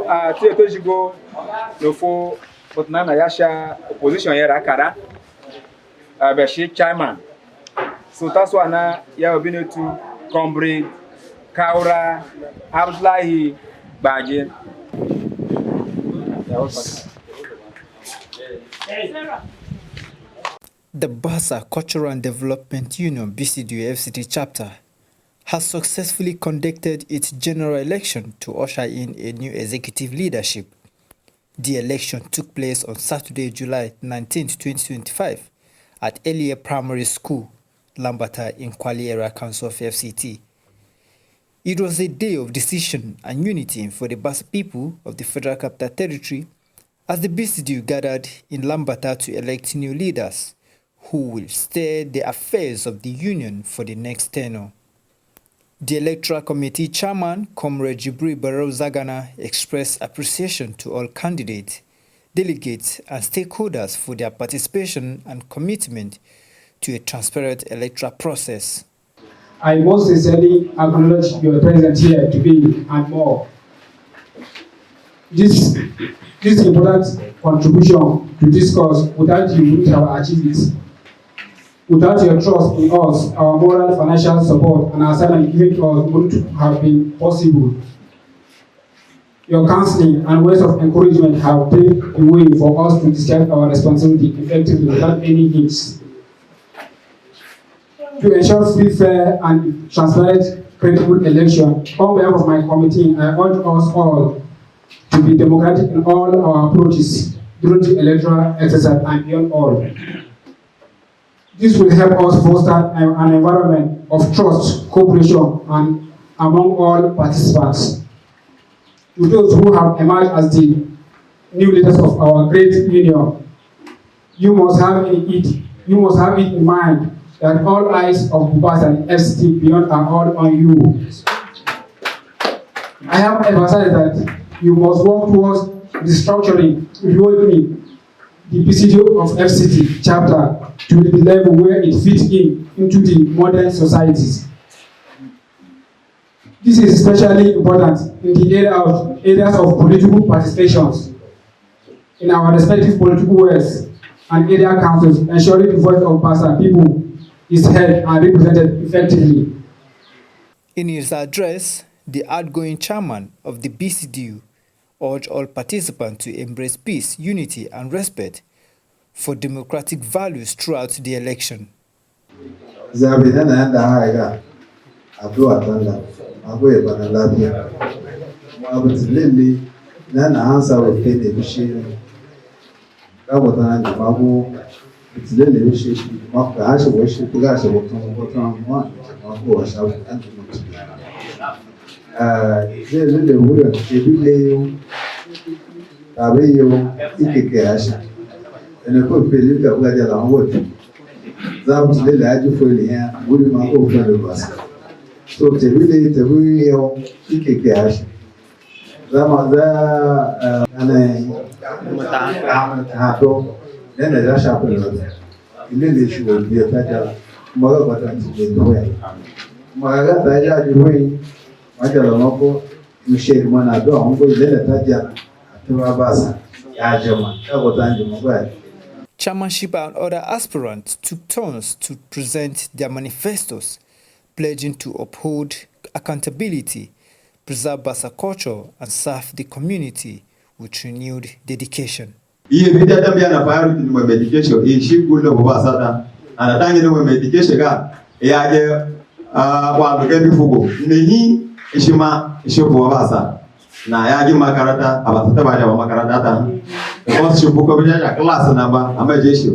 Tietojigo Nofo Botnana Yasha opposition yera kara Abeshi Chairman. So that's why now you have been to Comrade Kaura Abdullahi Baji. The Bassa Cultural and Development Union BCDU FCT chapter has successfully conducted its general election to usher in a new executive leadership. The election took place on Saturday, July 19, 2025 at LEA Primary School, Lambata in Kwali area council of FCT. It was a day of decision and unity for the Bassa people of the Federal Capital Territory as the BCDU gathered in Lambata to elect new leaders who will steer the affairs of the union for the next tenure. The Electoral Committee Chairman, Comrade Jibrin Barau Zagana, expressed appreciation to all candidates, delegates and stakeholders for their participation and commitment to a transparent electoral process. I most sincerely acknowledge your presence here today and more. This important contribution to this cause, without you, we would have achieved it. Without your trust in us, our moral, financial support, and assignment given to us would have been possible. Your counseling and words of encouragement have paved the way for us to discharge our responsibility effectively without any hitches. To ensure free, fair, and transparent, credible election, on behalf of my committee, I urge us all to be democratic in all our approaches during the electoral exercise and beyond all. This will help us foster an environment of trust, cooperation, and among all participants. To those who have emerged as the new leaders of our great union, you must have it in mind that all eyes of Bassa and FCT beyond are all on you. I have emphasized that you must work towards restructuring, reopening the BCDU of FCT chapter to the level where it fits into the modern societies. This is especially important in the areas of political participations in our respective political worlds and area councils, ensuring the voice of Bassa people is heard and represented effectively. In his address, the outgoing chairman of the BCDU urged all participants to embrace peace, unity, and respect for democratic values throughout the election. Chairmanship and other aspirants took turns to present their manifestos, pledging to uphold accountability, preserve Bassa culture, and serve the community with renewed dedication. Na yaji makarata abatata baada wa makarata ta ko shubuko bija class namba amaje shi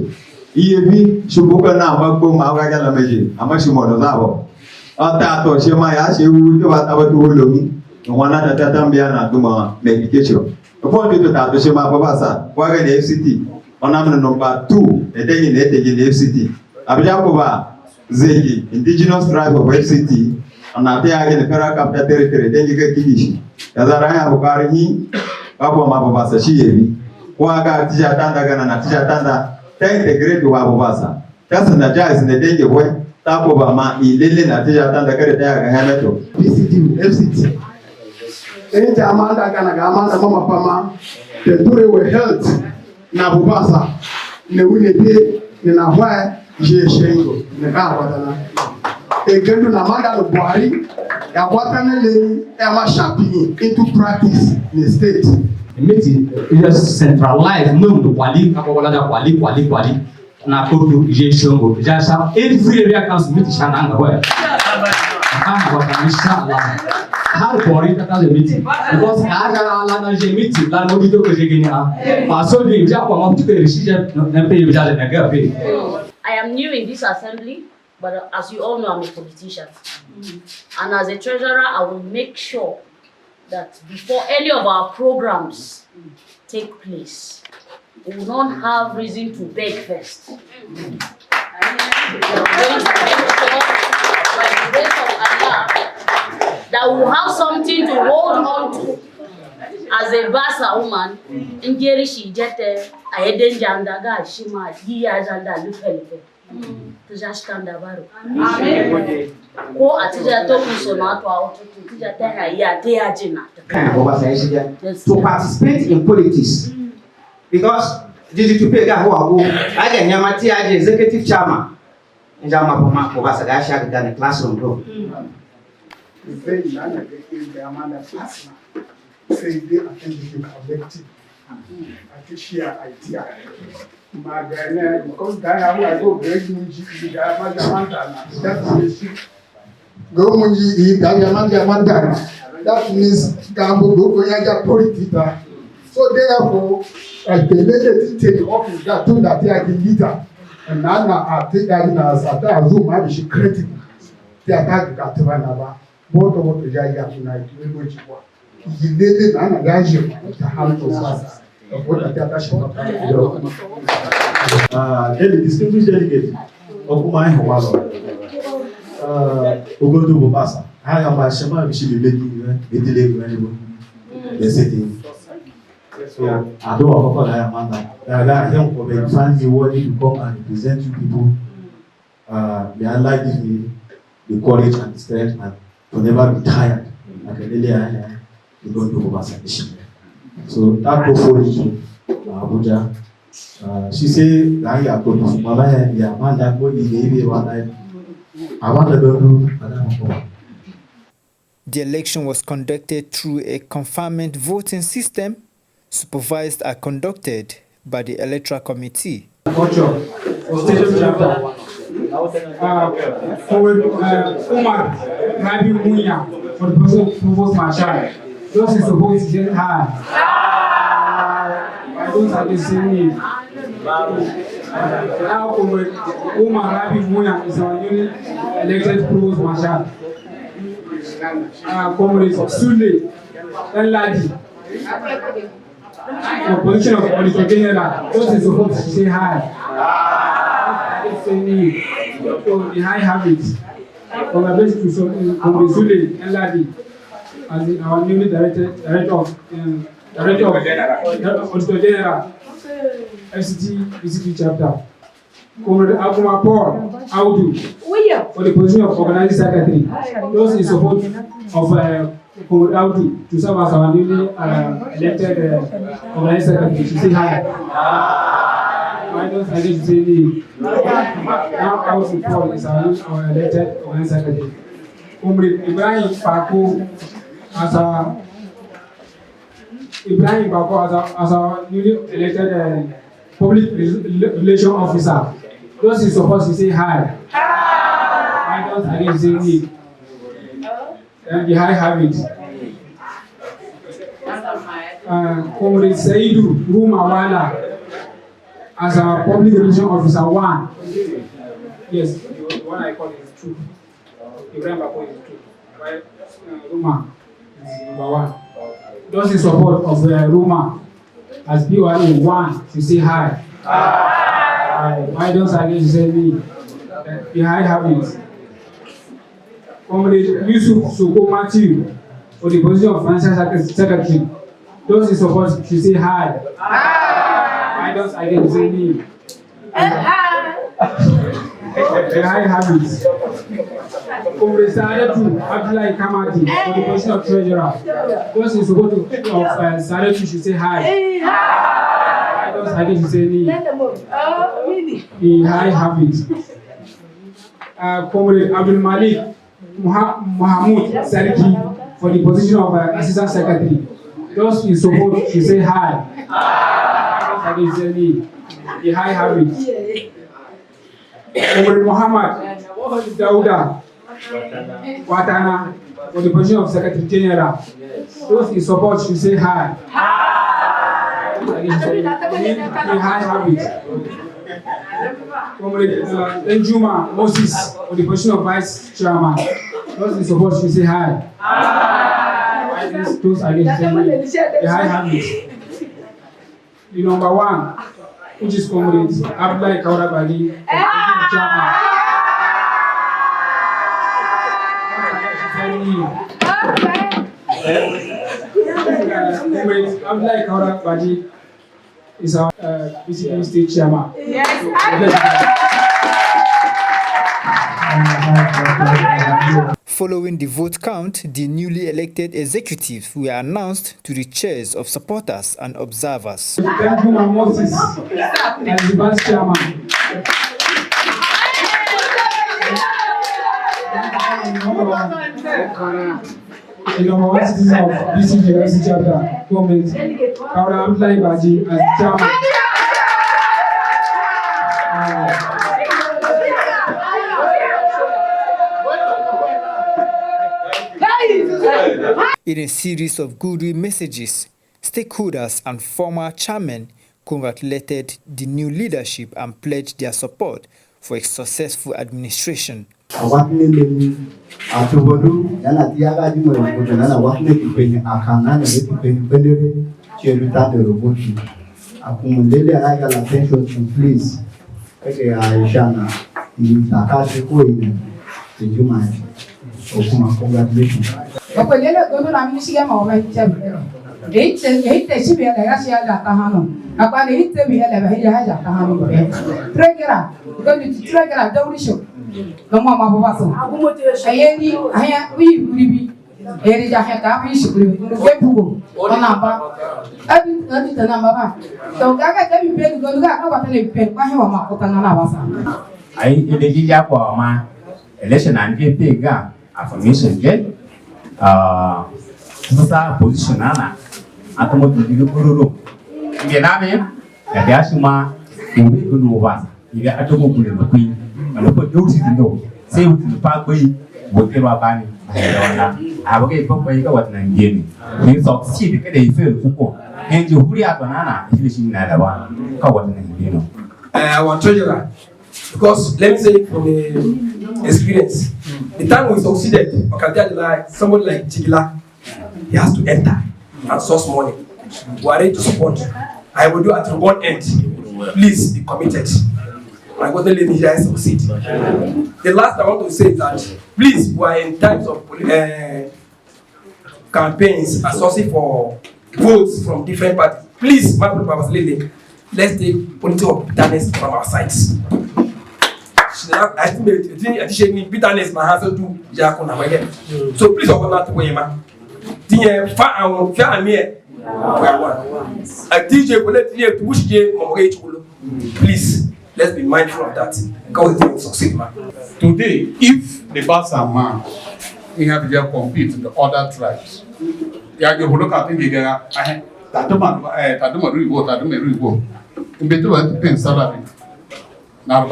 iyebi shubuko na amako mawaga la meje amashi mono zabo ata to shema ya she wu to atabatu holomi wana tata mbia na duma medication ko to ta shema Bassa kwaga ni FCT onamno number 2 edengi ne eteji FCT abija ko ba zeki indigenous tribe of FCT anate age ne Federal Capital Territory dengi ke kidishi yazaraya bukari hii babo Bassa shiyebi kwaga tija tanda gana na tija tanda ta integrate wa Bassa kasa na jazz ne dengi boy tapo ba ma ilele na tija tanda kare ta ga hameto BCDU FCT Then Amanda Amanda Mama Pama, the Dure were held na Bassa, Newine, Nina, J. Shengo, Nagawatana. A girl to Amanda Buhari, a watermelon, Emma Shapping into practice in the state. The meeting is centralized, no, the Kwali. Na kotu jesongo jasa every area council meeting shananga wa inshallah har bori kata the meeting because aga ala na je meeting la no video ko je gini paso de ja ko ma tuke receive na pay bija na ga pay. I am new in this assembly, but as you all know, I'm a politician. And as a treasurer, I will make sure that before any of our programs take place, we will not have reason to beg first. We are going to make sure, by the grace of Allah, that we will have something to hold on to. As a Bassa woman, in Jerishi Jete, I had Jandaga, Shima, Yazanda, Lufelfe. To just stand about. Ko atija to kusoma to auto to tena ya teajina. To participate in politics. Because did you pay that who I get Yamati executive chairman. In Jama Poma, Bassa Gasha than a classroom room. Very none the Amanda Plasma. Say they attend the collective. I teach here idea. Magana, because I go break Munji, go Munji, that means Gambo go Yaga Politica. So therefore, I delegated to the office that told that they are the leader. And now I take that in as a Zoom, I should critic. They attack Gatavanava, both of the Jaya tonight, which one. He did it and a gaji to have to Bassa. The distinguished delegate of my Hawalo, Ugodu Bassa. I am my Shema, which is the city. So, I don't know what I am under. I am for the family wanting to come and present you people. May Allah give me the courage and the strength and to never be tired. Like an LEA, we don't do Bassa. So that go for you, Abuja. She said, "I am going to Mama. Yeah, man, that boy is baby one night. I want to do another." The election was conducted through a confinement voting system, supervised and conducted by the Electoral Committee. Umar Rabi Munya for the proposed marshal. Those is supposed to get high. I don't have the same name. Now, Umar Rabi Munya is our newly elected proposed marshal. Comrade Sule Ladi for position of Auditor General. Those is supposed to say hi. So the high habits. Congratulations to Comrade Sule Ladi as our newly Director of Auditor General FCT chapter. Comrade Abuma Paul Audu for the position of Organizing Secretary. Those in support of Comrade Audu to serve as our newly elected Organizing Secretary. To say hi. Why don't I just say the now Audu Paul is our elected Organizing Secretary. Comrade Ibrahim Bako as our newly elected Public Relation Officer. Those is supposed to say hi. I don't again say me. And the high habit. Comrade Saidu Rumawala as our Public Relation Officer 1. Yes, the one I call is true. Ibrahim Bako is true. Right? Ruma is number 1. Those in support of Ruma as BYA 1 to say hi. Why don't I get to say me? The high habits. Comrade Yusuf Soko Matthew for the position of Financial Secretary. Those in support to say hi. Why don't I get to say me? The high habits. Comrade Sadatu Abdullahi Kamati for the position of treasurer. Because in support of Sadatu, should say hi. I don't Sadatu should say ni. The high habit. Comrade Abdul Malik Mohamud Sariki for the position of assistant secretary. Those in support should say hi. I don't Sadatu say ni. The high habit. Comrade Muhammad Dauda Watana for the position of Secretary General. Those in support should say hi. The high habit. Comrade Njuma Moses for the position of Vice Chairman. Those in support should say hi. Those against the high habit. The number one, which is Comrade Abdullahi Kaurabagi, Chairman. Comrade Abdullahi Kaurabagi is our BCDU State Chairman. Following the vote count, the newly elected executives were announced to the chairs of supporters and observers. Benjamin Moses as the Vice Chairman. The number one citizen of BCDU FCT chapter, Comrade Abdullahi Baji as Chairman. In a series of goodwill messages, stakeholders and former chairmen congratulated the new leadership and pledged their support for a successful administration. Congratulations. Election and PPG affirmation get sasa position ana atomo tudigo kururu ngename ya biashuma umbe kuno basa iga atomo kururu kui alopo duty ndo say uti pa kui wotero abani ayona aboge popo iga watna ngeni ni succeed ke dei fail fuko enjo huri atonana election na dawa ka watna ngeni our treasurer, because let me say it from experience. The time we succeeded, somebody like Chigila, he has to enter and source money. We are ready to support. I will do at one end. Please be committed. I'm going to let me here succeed. The last I want to say is that please, we are in times of campaigns and sourcing for votes from different parties. Please, my purpose, let's take political bitterness from our sides. I think bitterness my hands do Jackson again. So please open that way, man. Please, let's be mindful of that. Because it will succeed, man. Today, if the Bassa man we have to compete with the other tribes, you have to look at the salary. Now,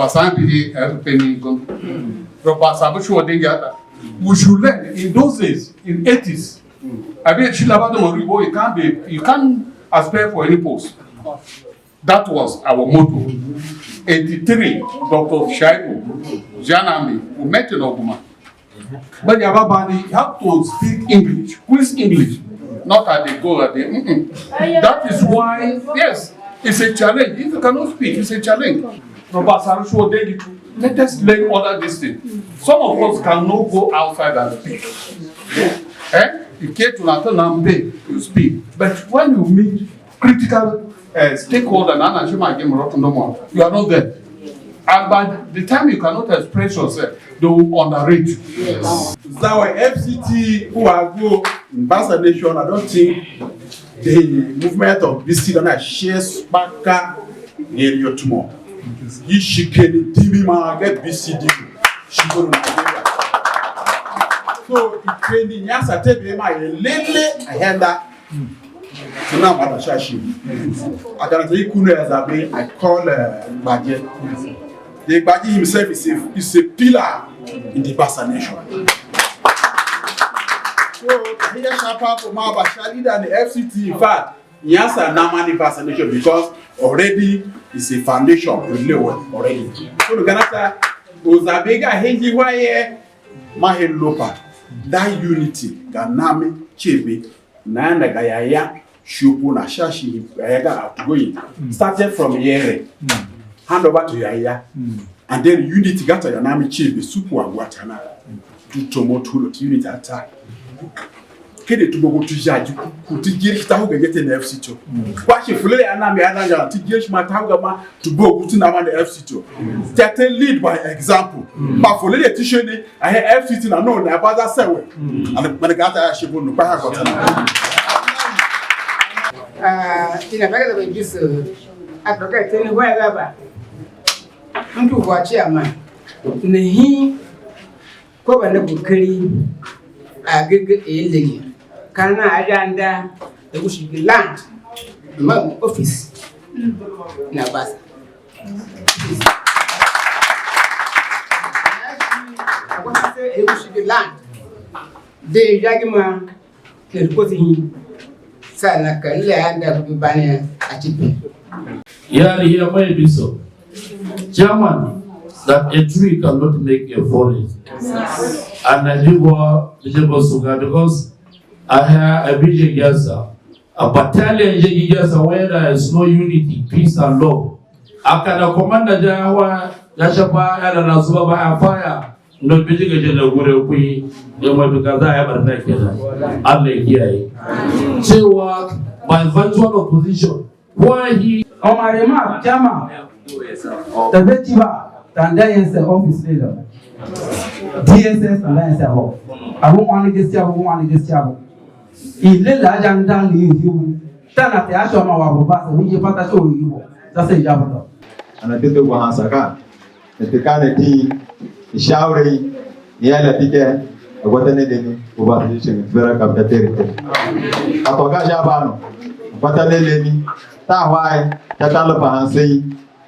we should learn in those days, in 80s. I mean, you can't aspire for any post. That was our motto. 83, Dr. Shaibu, Janami, we met in Obama. But Yababani, you have to speak English, quiz English, not at the go at the. That is why, yes, it's a challenge. If you cannot speak, it's a challenge. Let us learn other distance. Some of us cannot go outside and speak. You get to Natanambe, you speak. But when you meet critical stakeholders, you are not there. And by the time you cannot express yourself, they will underrate you. Yes. So our FCT who are go in Bassa Nation, I don't think the movement of BCDU shares back in your tomorrow. He shikeni TV man get BCDU. She go to Nigeria. So it training yasa tebe ma lele ahenda. So now what I shashi. I can tell you kuno ezabe. I call Baje. The Baji himself is a pillar in the Bassa Nation. So, here Shapa Omar Bashar leader and the FCT, in fact, he has a Manifesto Nation because already it's a foundation already. So, the Ganata Ozabega Henji Waye Mahe Lopa, that unity, Ganami, Chebe, Nanda Gayaya, Shupu, Nashashi, Gayaga outgoing, started from Yere. Hand over to Yaya, and then unity got a Yanami Chibi, Supu and Watana, to Tomotulo, unity attack. Kede to go to Jaju, to get Tahuga get in the FCT. What if Fully and Nami to get Matagama to go to Nama the FCT? That lead by example. But for the teacher, I have FCT and known about that seven. And the Managata Shibu no Bahagota. In a regular use, I forget telling wherever. I'm to watch Chairman. He cover the bookery. A good illegal. Can I agenda the should be land among office in Bassa. I want to say it should be land. The Jagman can put him Sanaka land of the banner at it. Yeah, here may be so. Chairman, that a tree cannot make a forest. And I do because I have a big Gaza, a battalion Gaza where there is no unity, peace and love. I can a commander Jawa, Yashapa, and Azubaba fire, no big Guru, because I have a neck. Unlike here. Say what by virtual opposition. Why he? On my remark, Chairman, the Vetiva, the office leader. DSS and I said, oh, I don't want to get job. Il est là, j'entends you. Tant à te acheter ma wabasa, oui, pas ta chose. Ça c'est diable. Anatete kwa hasaka. Etekane ti ishauri yale tike agwatane deni ubadilishe vera kabla terite. Atoka jabano. Gwatane deni tawai tatalo pahansei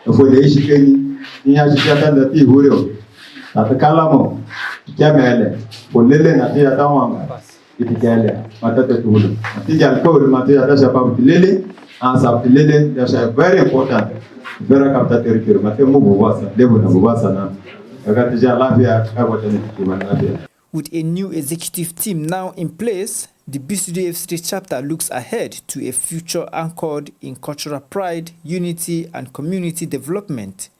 efole ishikeni niya shikata ti hureo. Atakalamo kiamele polele na tia tawanga itikele matata tulo atija alkori matia tasha pabutilele ansa pabutilele dasha very important vera kapta territory matia mubu wasa level na bubasa na akatija lafia akotene kimanafia. With a new executive team now in place, the BCDU FCT chapter looks ahead to a future anchored in cultural pride, unity, and community development.